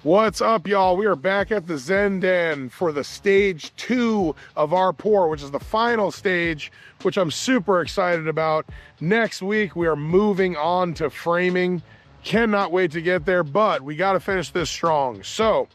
What's up, y'all? We are back at the Zen Den for the stage 2 of our pour, which is the final stage, which I'm super excited about. Next week, we are moving on to framing. Cannot wait to get there, but we got to finish this strong. So,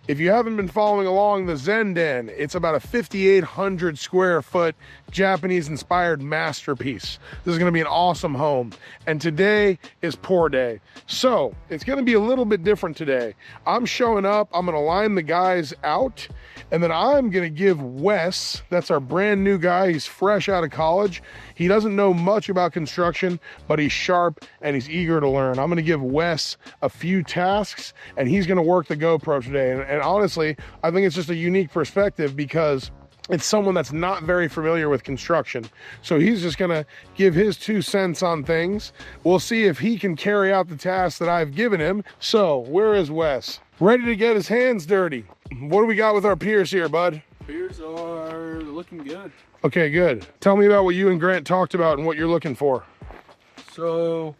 if you haven't been following along, the Zen Den, it's about a 5,800 square foot Japanese-inspired masterpiece. This is gonna be an awesome home. And today is pour day. So it's gonna be a little bit different today. I'm showing up, I'm gonna line the guys out, and then I'm gonna give Wes, that's our brand new guy, he's fresh out of college. He doesn't know much about construction, but he's sharp and he's eager to learn. I'm gonna give Wes a few tasks and he's gonna work the GoPro today. And honestly, I think it's just a unique perspective because it's someone that's not very familiar with construction. So he's just gonna give his 2 cents on things. We'll see if he can carry out the tasks that I've given him. So where is Wes? Ready to get his hands dirty. What do we got with our piers here, bud? Piers are looking good. Okay, good. Tell me about what you and Grant talked about and what you're looking for. So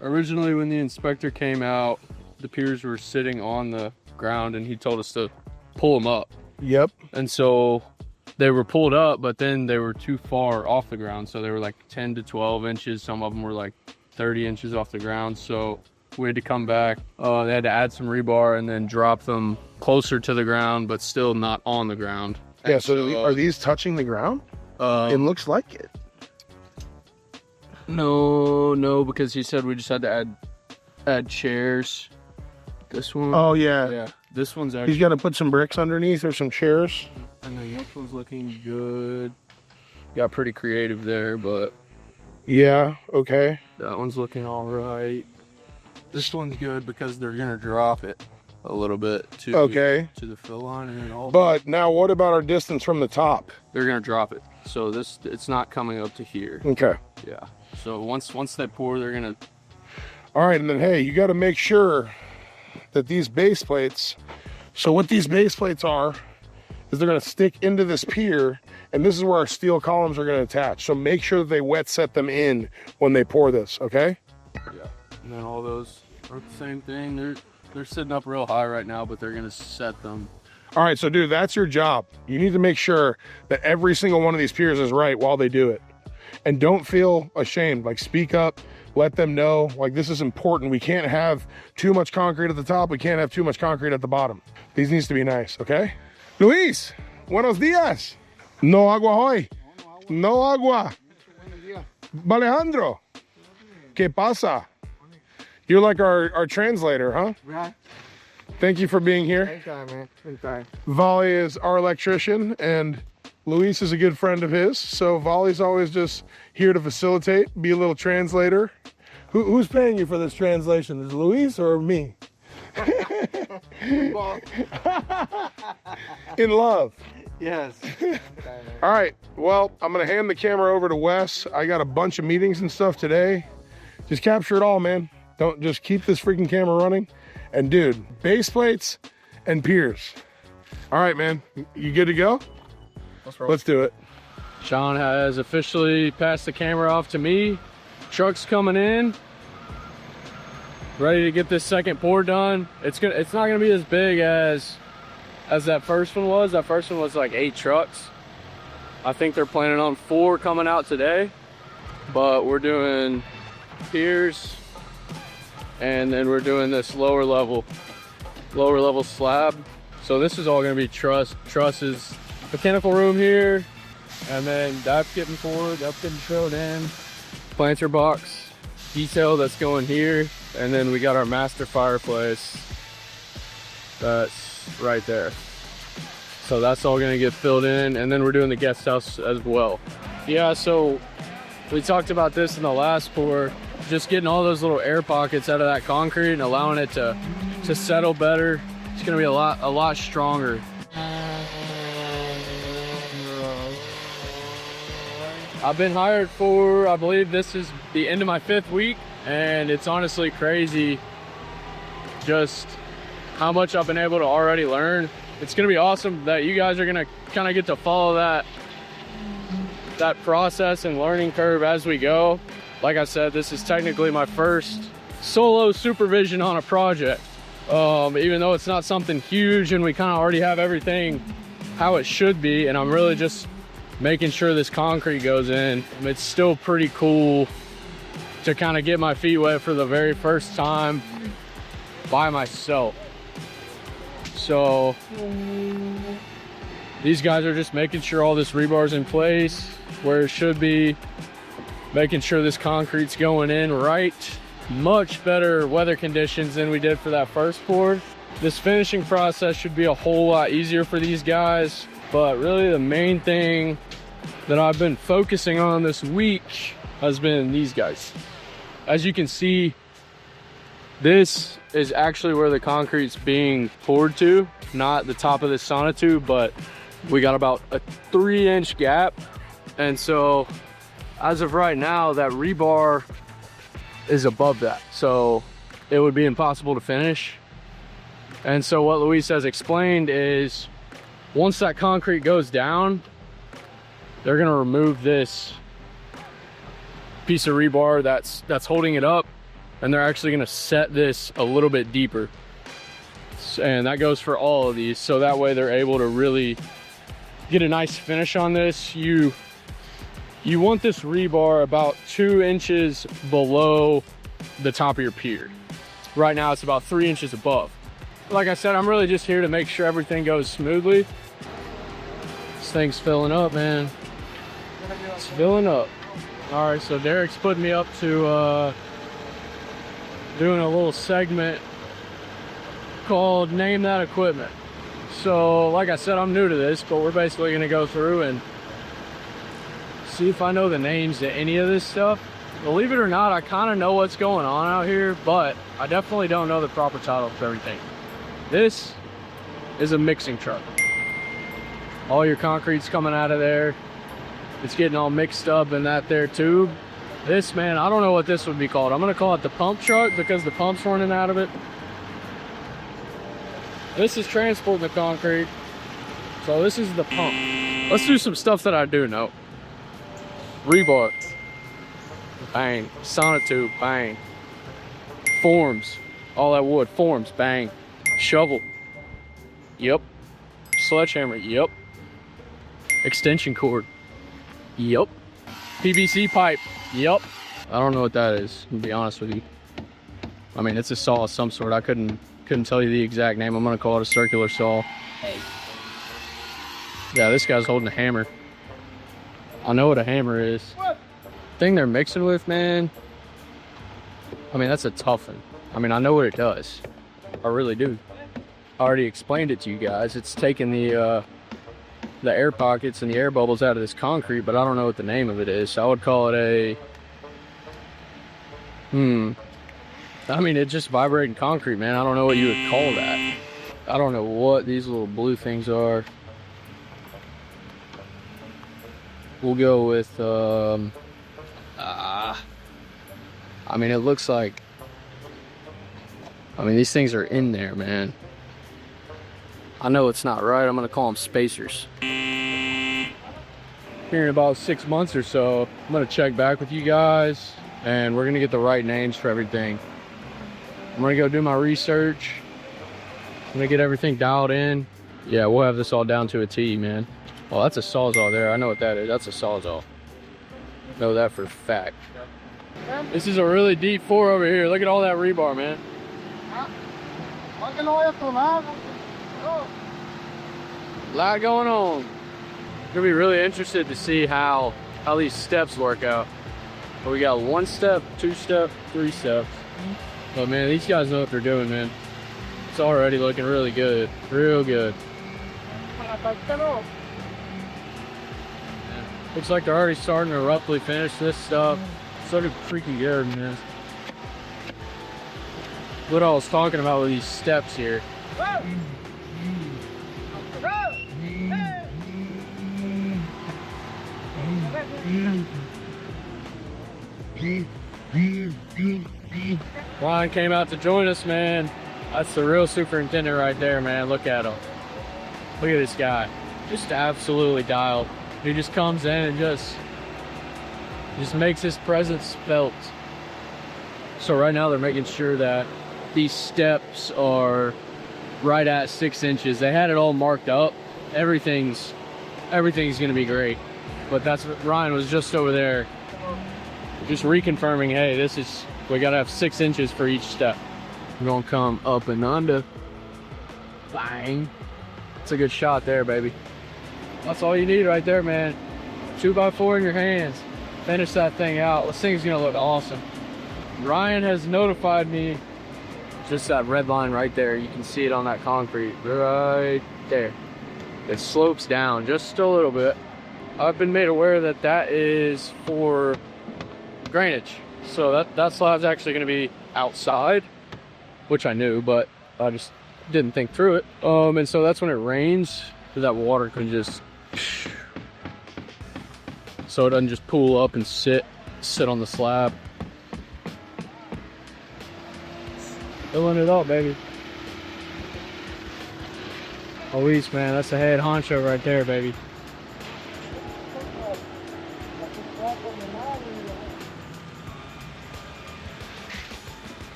originally when the inspector came out, the piers were sitting on the ground and he told us to pull them up. Yep. And so they were pulled up, but then they were too far off the ground. So they were like 10 to 12 inches. Some of them were like 30 inches off the ground. So we had to come back. They had to add some rebar and then drop them closer to the ground, but still not on the ground. Yeah, so are these touching the ground? It looks like it. No, because he said we just had to add chairs. This one. Oh, yeah. Yeah, this one's actually. He's got to put some bricks underneath or some chairs. And the next one's looking good. Got pretty creative there, but. Yeah, okay. That one's looking all right. This one's good because they're gonna drop it a little bit to the fill line and then all. But now what about our distance from the top? They're gonna drop it. So it's not coming up to here. Okay. Yeah. So once they pour, they're gonna. All right, and then hey, you got to make sure that these base plates. So what these base plates are is they're gonna stick into this pier, and this is where our steel columns are gonna attach. So make sure that they wet set them in when they pour this. Okay. Yeah. And then all those are the same thing. They're sitting up real high right now, but they're gonna set them. All right, so dude, that's your job. You need to make sure that every single one of these piers is right while they do it. And don't feel ashamed, like speak up, let them know, like this is important. We can't have too much concrete at the top. We can't have too much concrete at the bottom. These needs to be nice, okay? Luis, buenos dias. No agua hoy. No agua. Alejandro, ¿qué pasa? You're like our translator, huh? Right. Thank you for being here. Anytime, man. Anytime. Volley is our electrician, and Luis is a good friend of his. So Volley's always just here to facilitate, be a little translator. Who's paying you for this translation? Is it Luis or me? In love. Yes. All right, well, I'm gonna hand the camera over to Wes. I got a bunch of meetings and stuff today. Just capture it all, man. Don't just keep this freaking camera running. And dude, base plates and piers. All right, man, you good to go? Let's do it. Sean has officially passed the camera off to me. Truck's coming in. Ready to get this second pour done. It's not gonna be as big as that first one was. That first one was like 8 trucks. I think they're planning on 4 coming out today. But we're doing piers, and then we're doing this lower level slab. So this is all gonna be trusses, mechanical room here, and then that's getting poured, that's getting filled in, planter box detail that's going here, and then we got our master fireplace that's right there. So that's all gonna get filled in, and then we're doing the guest house as well. Yeah, so we talked about this in the last pour, just getting all those little air pockets out of that concrete and allowing it to settle better. It's gonna be a lot stronger. I've been hired for, I believe this is the end of my 5th week, and it's honestly crazy just how much I've been able to already learn. It's gonna be awesome that you guys are gonna kind of get to follow that process and learning curve as we go. Like I said, this is technically my first solo supervision on a project. even though it's not something huge and we kind of already have everything how it should be, and I'm really just making sure this concrete goes in. It's still pretty cool to kind of get my feet wet for the very first time by myself. So these guys are just making sure all this rebar's in place where it should be, making sure this concrete's going in right. Much better weather conditions than we did for that first pour. This finishing process should be a whole lot easier for these guys, but really the main thing that I've been focusing on this week has been these guys. As you can see, this is actually where the concrete's being poured to, not the top of the sonotube, but we got about a 3-inch gap. And so as of right now, that rebar is above that, so it would be impossible to finish. And so what Luis has explained is once that concrete goes down, they're gonna remove this piece of rebar that's holding it up, and they're actually gonna set this a little bit deeper. And that goes for all of these, so that way they're able to really get a nice finish on this. You want this rebar about 2 inches below the top of your pier. Right now it's about 3 inches above. Like I said, I'm really just here to make sure everything goes smoothly. This thing's filling up, man. It's filling up. All right, so Derek's putting me up to doing a little segment called Name That Equipment. So like I said, I'm new to this, but we're basically gonna go through and see if I know the names to any of this stuff. Believe it or not, I kind of know what's going on out here, but I definitely don't know the proper title for everything. This is a mixing truck. All your concrete's coming out of there. It's getting all mixed up in that there tube. This, man, I don't know what this would be called. I'm gonna call it the pump truck because the pump's running out of it. This is transporting the concrete. So this is the pump. Let's do some stuff that I do know. Rebar, bang. Sonotube, bang. Forms, all that wood, forms, bang. Shovel, yep. Sledgehammer, yep. Extension cord, yep. PVC pipe, yep. I don't know what that is, to be honest with you. I mean, it's a saw of some sort. I couldn't tell you the exact name. I'm gonna call it a circular saw. Yeah, this guy's holding a hammer. I know what a hammer is. What? Thing they're mixing with, man. I mean, that's a tough one. I mean, I know what it does. I really do. I already explained it to you guys. It's taking the air pockets and the air bubbles out of this concrete, but I don't know what the name of it is. So I would call it a... I mean, it's just vibrating concrete, man. I don't know what you would call that. I don't know what these little blue things are. We'll go with, I mean, it looks like, I mean, these things are in there, man. I know it's not right. I'm gonna call them spacers. Here in about 6 months or so, I'm gonna check back with you guys and we're gonna get the right names for everything. I'm gonna go do my research. I'm gonna get everything dialed in. Yeah, we'll have this all down to a T, man. Well, that's a sawzall there. I know what that is. That's a sawzall. Know that for a fact. This is a really deep pour over here. Look at all that rebar, man. A lot going on. I'm gonna be really interested to see how these steps work out. But we got 1 step, 2 step, 3 steps. But man, these guys know what they're doing, man. It's already looking really good. Real good. Looks like they're already starting to roughly finish this stuff. It's looking freaking good, man. What I was talking about with these steps here. Ron came out to join us, man. That's the real superintendent right there, man. Look at him. Look at this guy. Just absolutely dialed. He just comes in and just makes his presence felt. So right now they're making sure that these steps are right at 6 inches. They had it all marked up. Everything's gonna be great. But that's what Ryan was just over there, just reconfirming, hey, we gotta have 6 inches for each step. We're gonna come up and under. Bang. It's a good shot there, baby. That's all you need right there, man. 2x4 in your hands. Finish that thing out. This thing's gonna look awesome. Ryan has notified me, just that red line right there. You can see it on that concrete right there. It slopes down just a little bit. I've been made aware that that is for drainage. So that slab's actually gonna be outside, which I knew, but I just didn't think through it. And so that's when it rains, that water can just, so it doesn't just pool up and sit on the slab. Filling it up, baby. Luis, man, that's a head honcho right there, baby.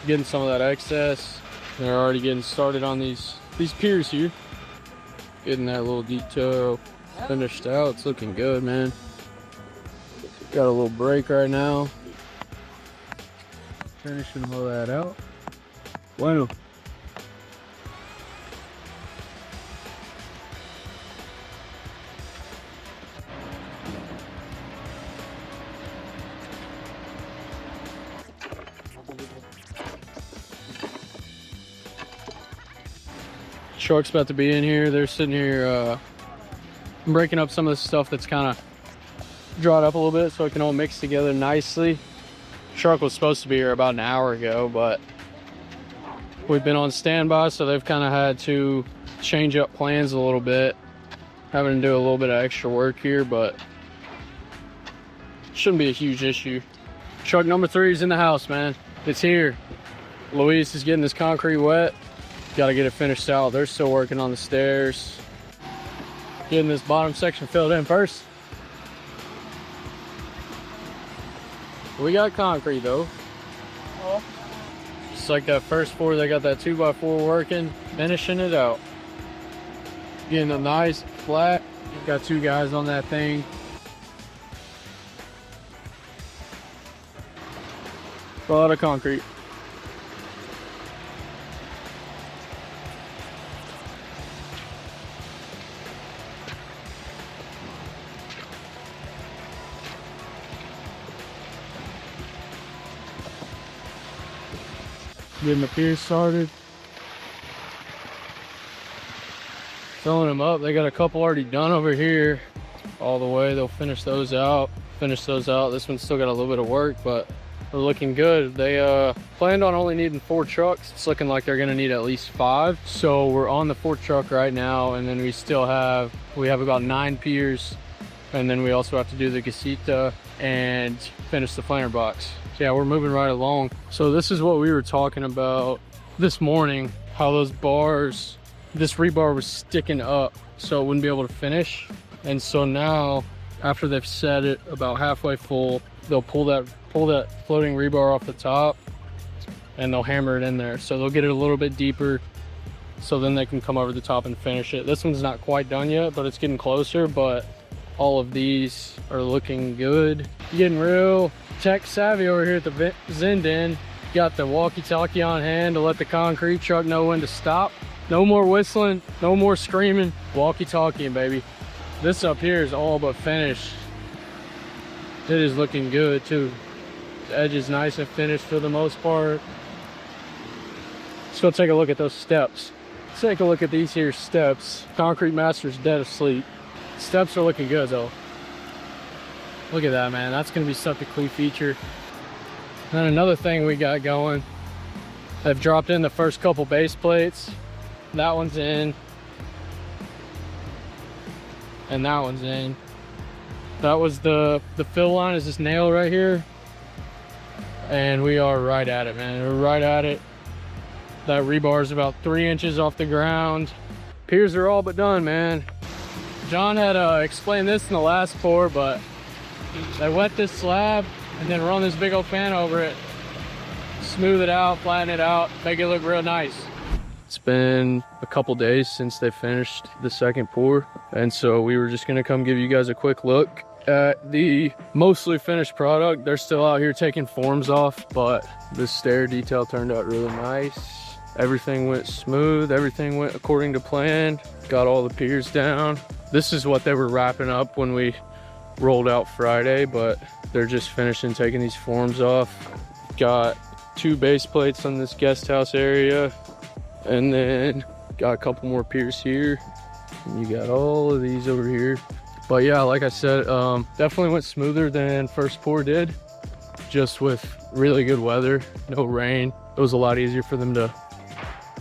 Getting some of that excess. They're already getting started on these piers here. Getting that little detail finished out. It's looking good, man. Got a little break right now. Finishing all that out. Bueno. Truck's about to be in here. They're sitting here breaking up some of the stuff that's kind of dried up a little bit so it can all mix together nicely. Truck was supposed to be here about an hour ago, but we've been on standby, so they've kind of had to change up plans a little bit. Having to do a little bit of extra work here, but shouldn't be a huge issue. Truck number 3 is in the house, man. It's here. Luis is getting this concrete wet. Got to get it finished out. They're still working on the stairs. Getting this bottom section filled in first. We got concrete though. Oh. Just like that first floor, they got that 2x4 working, finishing it out. Getting a nice flat. Got 2 guys on that thing. A lot of concrete. Getting the pier started. Filling them up. They got a couple already done over here all the way. They'll finish those out. This one's still got a little bit of work, but they're looking good. They planned on only needing 4 trucks. It's looking like they're gonna need at least 5. So we're on the 4th truck right now, and then we have about 9 piers, and then we also have to do the casita and finish the flanner box. Yeah, we're moving right along. So this is what we were talking about this morning, how those bars, this rebar was sticking up so it wouldn't be able to finish. And so now, after they've set it about halfway full, they'll pull that floating rebar off the top and they'll hammer it in there. So they'll get it a little bit deeper so then they can come over the top and finish it. This one's not quite done yet, but it's getting closer, but all of these are looking good. Getting real tech savvy over here at the Zen Den. Got the walkie-talkie on hand to let the concrete truck know when to stop. No more whistling, no more screaming. Walkie-talkie, baby. This up here is all but finished. It is looking good too. The edge is nice and finished for the most part. Let's go take a look at those steps. Let's take a look at these here steps. Concrete Master's dead asleep. Steps are looking good though. Look at that, man. That's gonna be such a cool feature. And another thing we got going, I've dropped in the first couple base plates. That one's in. And that one's in. That was the fill line is this nail right here. And we are right at it, man. We're right at it. That rebar is about 3 inches off the ground. Piers are all but done, man. John had explained this in the last pour, but they wet this slab and then run this big old fan over it. smooth it out, flatten it out, make it look real nice. It's been a couple days since they finished the second pour, and so we were just gonna come give you guys a quick look at the mostly finished product. They're still out here taking forms off, but the stair detail turned out really nice. Everything went smooth, everything went according to plan. Got all the piers down. This is what they were wrapping up when we rolled out Friday, but they're just finishing taking these forms off. Got 2 base plates on this guest house area, and then got a couple more piers here. And you got all of these over here. But yeah, like I said, definitely went smoother than first pour did, just with really good weather, no rain. It was a lot easier for them to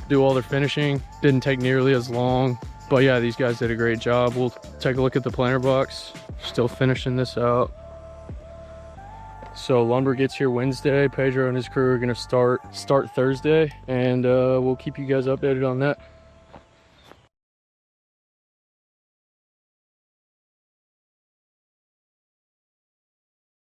do all their finishing. Didn't take nearly as long. But yeah, these guys did a great job. We'll take a look at the planter box. Still finishing this out. So lumber gets here Wednesday. Pedro and his crew are gonna start Thursday, and we'll keep you guys updated on that.